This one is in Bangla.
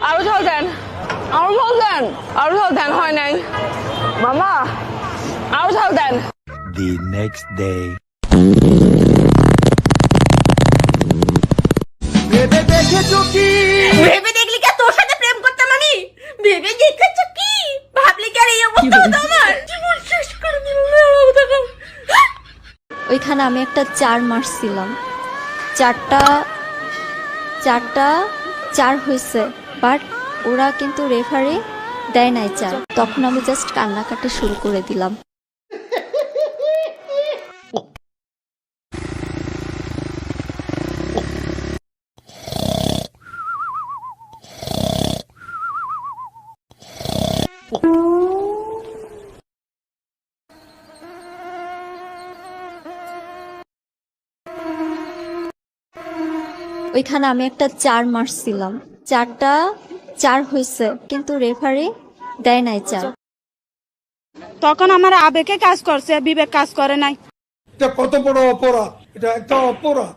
আরো ঝাল দেন, আরো ঝাল দেন, আরো ঝাল দেন, হয় নাই মামা, আরো ঝাল দেন। The next day. ভেবে দেখেছো কি? ভেবে দেখলি কি আর তোর সাথে প্রেম করতাম আমি? ভেবে দেখেছো কি? ভাবলি কি আর এই অবস্থা হতো আমার? জীবন শেষ করে দিল। ওইখানে আমি একটা 4 মারছিলাম, চারটা 4 হয়েছে, বাট ওরা কিন্তু রেফারি দেয় নাই 4। তখন আমি জাস্ট কান্নাকাটি শুরু করে দিলাম। ওইখানে আমি একটা 4 মারছিলাম, চারটা 4 হয়েছে, কিন্তু রেফারি দেয় নাই 4। তখন আমার আবেগে কাজ করছে, বিবেক কাজ করে নাই। এটা কত বড় অপরাধ, এটা একটা অপরাধ।